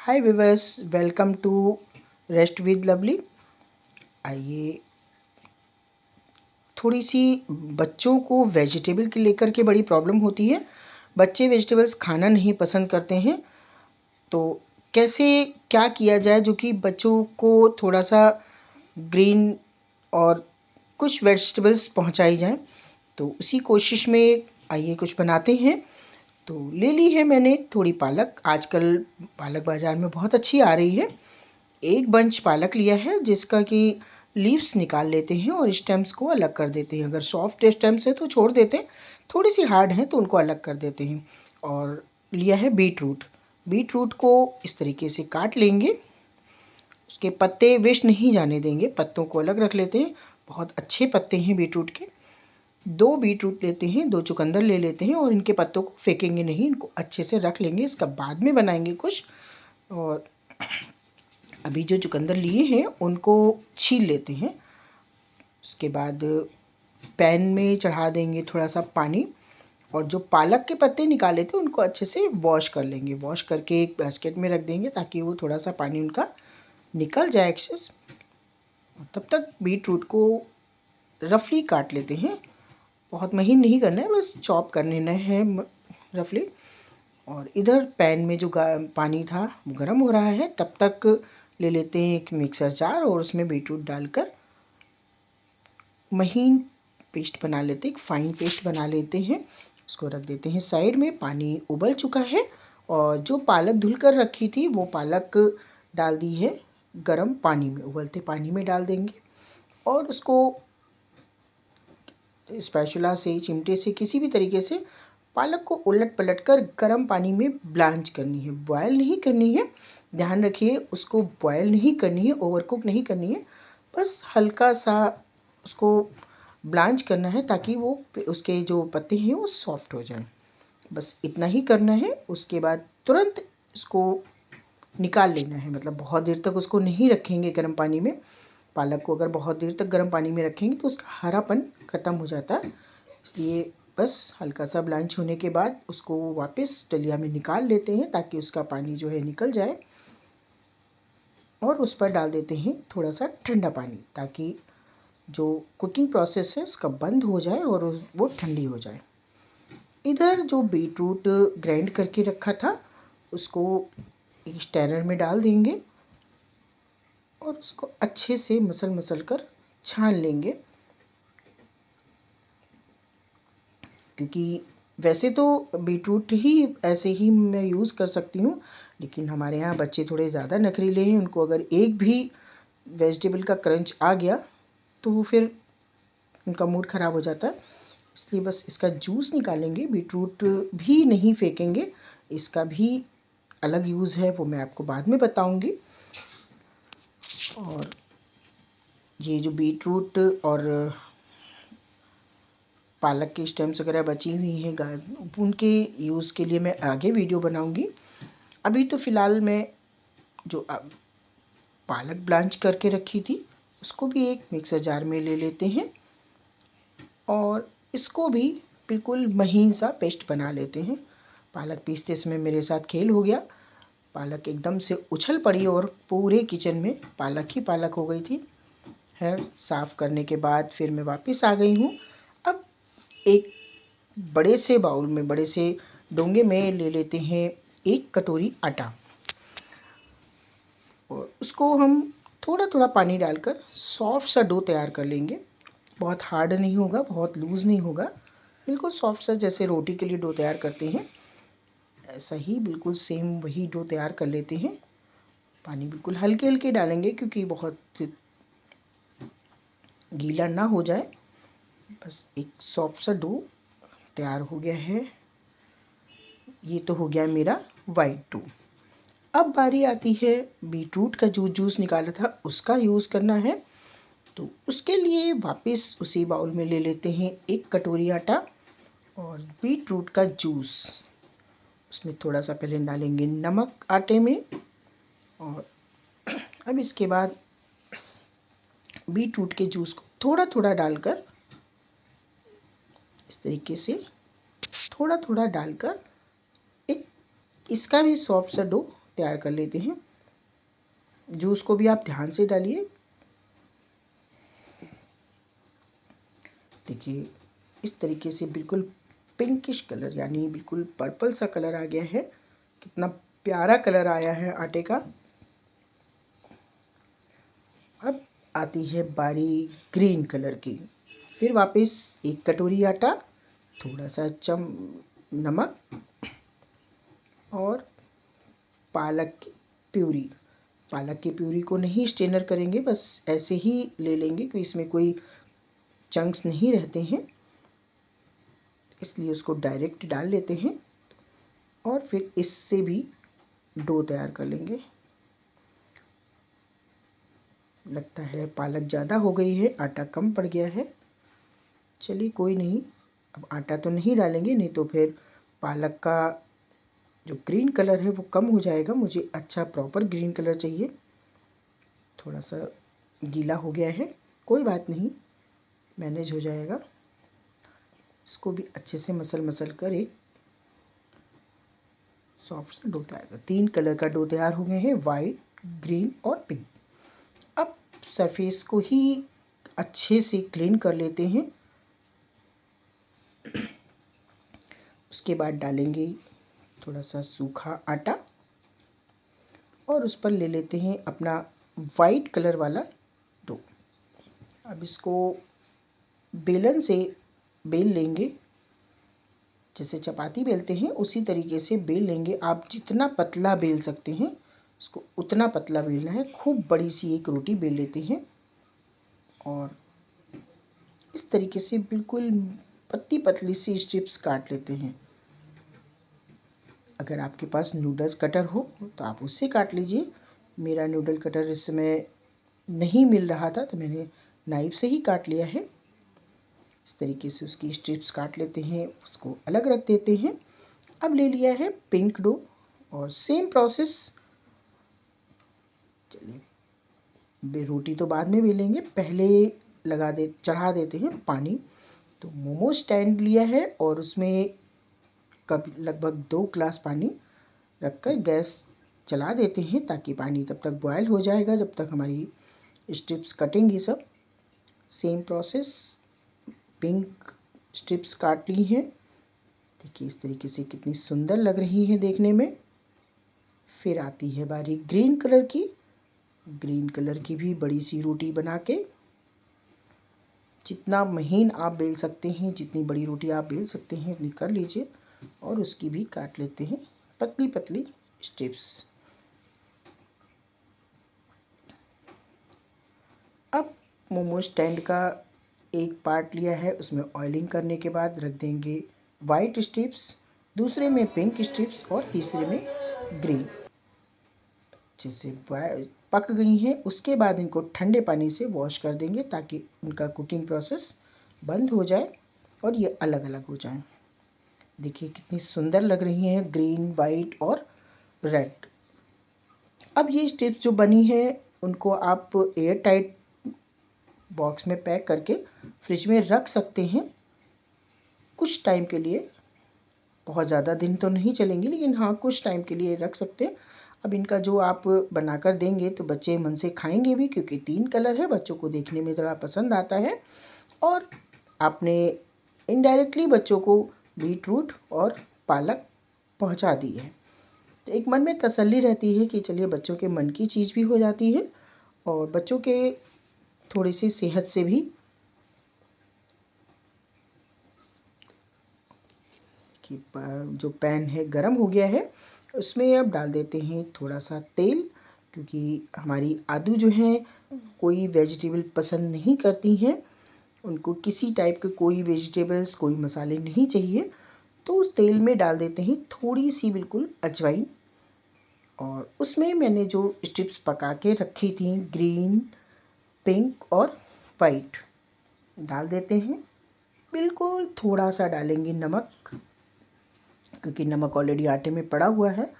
Hi viewers, welcome to rest with lovely. आइए, थोड़ी सी बच्चों को वेजिटेबल के लेकर के बड़ी प्रॉब्लम होती है। बच्चे वेजिटेबल्स खाना नहीं पसंद करते हैं, तो कैसे क्या किया जाए जो कि बच्चों को थोड़ा सा ग्रीन और कुछ वेजिटेबल्स पहुंचाई जाएं। तो उसी कोशिश में आइए कुछ बनाते हैं। तो ले ली है मैंने थोड़ी पालक। आजकल पालक बाज़ार में बहुत अच्छी आ रही है। एक बंच पालक लिया है जिसका कि लीव्स निकाल लेते हैं और स्टेम्स को अलग कर देते हैं। अगर सॉफ्ट स्टेम्स है तो छोड़ देते हैं, थोड़ी सी हार्ड हैं तो उनको अलग कर देते हैं। और लिया है बीट रूट। बीट रूट को इस तरीके से काट लेंगे। उसके पत्ते वेस्ट नहीं जाने देंगे, पत्तों को अलग रख लेते हैं। बहुत अच्छे पत्ते हैं बीट रूट के। 2 बीट रूट लेते हैं, 2 चुकंदर ले लेते हैं और इनके पत्तों को फेंकेंगे नहीं, इनको अच्छे से रख लेंगे। इसका बाद में बनाएंगे कुछ। और अभी जो चुकंदर लिए हैं उनको छील लेते हैं। उसके बाद पैन में चढ़ा देंगे थोड़ा सा पानी, और जो पालक के पत्ते निकाले थे उनको अच्छे से वॉश कर लेंगे। वॉश करके एक बास्केट में रख देंगे ताकि वो थोड़ा सा पानी उनका निकल जाए एक्सेस। तब तक बीट रूट को रफली काट लेते हैं। बहुत महीन नहीं करना है, बस चॉप कर लेना है रफली। और इधर पैन में जो पानी था वो गर्म हो रहा है, तब तक ले लेते हैं एक मिक्सर जार और उसमें बीटरूट डालकर महीन पेस्ट बना लेते हैं, एक फाइन पेस्ट बना लेते हैं। उसको रख देते हैं साइड में। पानी उबल चुका है और जो पालक धुल कर रखी थी वो पालक डाल दी है गरम पानी में, उबलते पानी में डाल देंगे। और उसको स्पैचुला से, चिमटे से, किसी भी तरीके से पालक को उलट पलट कर गर्म पानी में ब्लांच करनी है, बॉयल नहीं करनी है। ध्यान रखिए, उसको बॉयल नहीं करनी है, ओवरकुक नहीं करनी है, बस हल्का सा उसको ब्लांच करना है ताकि वो उसके जो पत्ते हैं वो सॉफ्ट हो जाएं। बस इतना ही करना है। उसके बाद तुरंत इसको निकाल लेना है, मतलब बहुत देर तक उसको नहीं रखेंगे गर्म पानी में। पालक को अगर बहुत देर तक गर्म पानी में रखेंगे तो उसका हरापन ख़त्म हो जाता है। इसलिए बस हल्का सा ब्लांच होने के बाद उसको वापस डलिया में निकाल लेते हैं ताकि उसका पानी जो है निकल जाए। और उस पर डाल देते हैं थोड़ा सा ठंडा पानी ताकि जो कुकिंग प्रोसेस है उसका बंद हो जाए और वो ठंडी हो जाए। इधर जो बीटरूट ग्राइंड करके रखा था उसको एक स्टैनर में डाल देंगे और उसको अच्छे से मसल कर छान लेंगे। क्योंकि वैसे तो बीटरूट ही ऐसे ही मैं यूज़ कर सकती हूँ, लेकिन हमारे यहाँ बच्चे थोड़े ज़्यादा नखरीले हैं। उनको अगर एक भी वेजिटेबल का क्रंच आ गया तो फिर उनका मूड ख़राब हो जाता है। इसलिए बस इसका जूस निकालेंगे, बीटरूट भी नहीं फेंकेंगे। इसका भी अलग यूज़ है, वो मैं आपको बाद में बताऊंगी। और ये जो बीटरूट और पालक की स्टेम्स वगैरह बची हुई हैं, उनके यूज़ के लिए मैं आगे वीडियो बनाऊंगी। अभी तो फ़िलहाल मैं जो पालक ब्लांच करके रखी थी उसको भी एक मिक्सर जार में ले लेते हैं और इसको भी बिल्कुल महीन सा पेस्ट बना लेते हैं। पालक पीसते समय मेरे साथ खेल हो गया, पालक एकदम से उछल पड़ी और पूरे किचन में पालक ही पालक हो गई थी। है, साफ़ करने के बाद फिर मैं वापस आ गई हूँ। अब एक बड़े से बाउल में, बड़े से डोंगे में ले लेते हैं 1 कटोरी आटा और उसको हम थोड़ा थोड़ा पानी डालकर सॉफ्ट सा डो तैयार कर लेंगे। बहुत हार्ड नहीं होगा, बहुत लूज़ नहीं होगा, बिल्कुल सॉफ्ट सा, जैसे रोटी के लिए डो तैयार करते हैं ऐसा ही बिल्कुल सेम वही डो तैयार कर लेते हैं। पानी बिल्कुल हल्के हल्के डालेंगे क्योंकि बहुत गीला ना हो जाए। बस एक सॉफ्ट सा डो तैयार हो गया है। ये तो हो गया मेरा वाइट डो। अब बारी आती है बीटरूट का जो जूस निकाला था उसका यूज़ करना है। तो उसके लिए वापस उसी बाउल में ले लेते हैं 1 कटोरी आटा और बीटरूट का जूस। उसमें थोड़ा सा पहले डालेंगे नमक आटे में, और अब इसके बाद बीटरूट के जूस को थोड़ा थोड़ा डालकर, इस तरीके से थोड़ा थोड़ा डालकर एक इसका भी सॉफ्ट सा डो तैयार कर लेते हैं। जूस को भी आप ध्यान से डालिए। देखिए इस तरीके से बिल्कुल पिंकिश कलर यानी बिल्कुल पर्पल सा कलर आ गया है। कितना प्यारा कलर आया है आटे का। अब आती है बारी ग्रीन कलर की। फिर वापस 1 कटोरी आटा, थोड़ा सा नमक और पालक की प्यूरी। पालक की प्यूरी को नहीं स्ट्रेनर करेंगे, बस ऐसे ही ले लेंगे क्योंकि इसमें कोई चंक्स नहीं रहते हैं, इसलिए उसको डायरेक्ट डाल लेते हैं और फिर इससे भी डो तैयार कर लेंगे। लगता है पालक ज़्यादा हो गई है, आटा कम पड़ गया है। चलिए कोई नहीं, अब आटा तो नहीं डालेंगे, नहीं तो फिर पालक का जो ग्रीन कलर है वो कम हो जाएगा। मुझे अच्छा प्रॉपर ग्रीन कलर चाहिए। थोड़ा सा गीला हो गया है, कोई बात नहीं, मैनेज हो जाएगा। इसको भी अच्छे से मसल कर एक सॉफ्ट सा डो तैयार। 3 कलर का डो तैयार हो गए हैं, वाइट, ग्रीन और पिंक। अब सरफेस को ही अच्छे से क्लीन कर लेते हैं। उसके बाद डालेंगे थोड़ा सा सूखा आटा और उस पर ले लेते हैं अपना वाइट कलर वाला डो। अब इसको बेलन से बेल लेंगे, जैसे चपाती बेलते हैं उसी तरीके से बेल लेंगे। आप जितना पतला बेल सकते हैं उसको उतना पतला बेलना है। खूब बड़ी सी एक रोटी बेल लेते हैं और इस तरीके से बिल्कुल पतली पतली सी स्ट्रिप्स काट लेते हैं। अगर आपके पास नूडल्स कटर हो तो आप उससे काट लीजिए। मेरा नूडल कटर इस समय नहीं मिल रहा था तो मैंने नाइफ़ से ही काट लिया है। इस तरीके से उसकी स्ट्रिप्स काट लेते हैं, उसको अलग रख देते हैं। अब ले लिया है पिंक डो और सेम प्रोसेस। चलिए रोटी तो बाद में बेलेंगे, पहले चढ़ा देते हैं पानी। तो मोमो स्टैंड लिया है और उसमें लगभग 2 ग्लास पानी रखकर गैस चला देते हैं ताकि पानी तब तक बॉयल हो जाएगा जब तक हमारी स्ट्रिप्स कटेंगी सब। सेम प्रोसेस, पिंक स्ट्रिप्स काट ली हैं। देखिए इस तरीके से कितनी सुंदर लग रही हैं देखने में। फिर आती है बारी ग्रीन कलर की। ग्रीन कलर की भी बड़ी सी रोटी बना के, जितना महीन आप बेल सकते हैं, जितनी बड़ी रोटी आप बेल सकते हैं उतनी कर लीजिए और उसकी भी काट लेते हैं पतली पतली स्ट्रिप्स। अब मोमो स्टैंड का एक पार्ट लिया है, उसमें ऑयलिंग करने के बाद रख देंगे वाइट स्ट्रिप्स, दूसरे में पिंक स्ट्रिप्स और तीसरे में ग्रीन। जैसे पक गई हैं उसके बाद इनको ठंडे पानी से वॉश कर देंगे ताकि उनका कुकिंग प्रोसेस बंद हो जाए और ये अलग अलग हो जाएं। देखिए कितनी सुंदर लग रही हैं, ग्रीन, वाइट और रेड। अब ये स्ट्रिप्स जो बनी है उनको आप एयर टाइट बॉक्स में पैक करके फ्रिज में रख सकते हैं कुछ टाइम के लिए। बहुत ज़्यादा दिन तो नहीं चलेंगी, लेकिन हाँ कुछ टाइम के लिए रख सकते हैं। अब इनका जो आप बनाकर देंगे तो बच्चे मन से खाएंगे भी, क्योंकि 3 कलर है, बच्चों को देखने में ज़रा पसंद आता है और आपने इनडायरेक्टली बच्चों को बीटरूट और पालक पहुंचा दी है। तो एक मन में तसल्ली रहती है कि चलिए बच्चों के मन की चीज़ भी हो जाती है और बच्चों के थोड़ी सी सेहत से भी। कि जो पैन है गरम हो गया है, उसमें अब डाल देते हैं थोड़ा सा तेल, क्योंकि हमारी आदू जो हैं कोई वेजिटेबल पसंद नहीं करती हैं, उनको किसी टाइप के कोई वेजिटेबल्स, कोई मसाले नहीं चाहिए। तो उस तेल में डाल देते हैं थोड़ी सी बिल्कुल अजवाइन और उसमें मैंने जो स्ट्रिप्स पका के रखी थी ग्रीन, पिंक और वाइट डाल देते हैं। बिल्कुल थोड़ा सा डालेंगे नमक, क्योंकि नमक ऑलरेडी आटे में पड़ा हुआ है।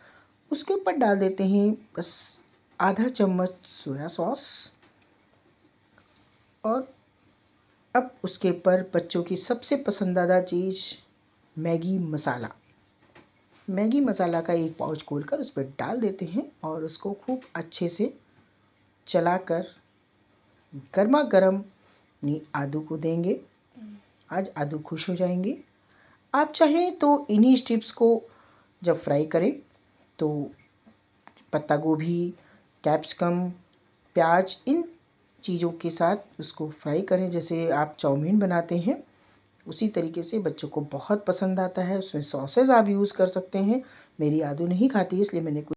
उसके ऊपर डाल देते हैं बस आधा चम्मच सोया सॉस और अब उसके ऊपर बच्चों की सबसे पसंदीदा चीज़ मैगी मसाला। मैगी मसाला का एक पाउच खोलकर उस पर डाल देते हैं और उसको खूब अच्छे से चलाकर गर्मा गर्म आदू को देंगे। आज आदू खुश हो जाएंगे। आप चाहें तो इन्हीं स्ट्रिप्स को जब फ्राई करें तो पत्ता गोभी, कैप्सिकम, प्याज, इन चीज़ों के साथ उसको फ्राई करें जैसे आप चाउमीन बनाते हैं। उसी तरीके से बच्चों को बहुत पसंद आता है। उसमें सॉसेस आप यूज़ कर सकते हैं। मेरी आदू नहीं खाती इसलिए मैंने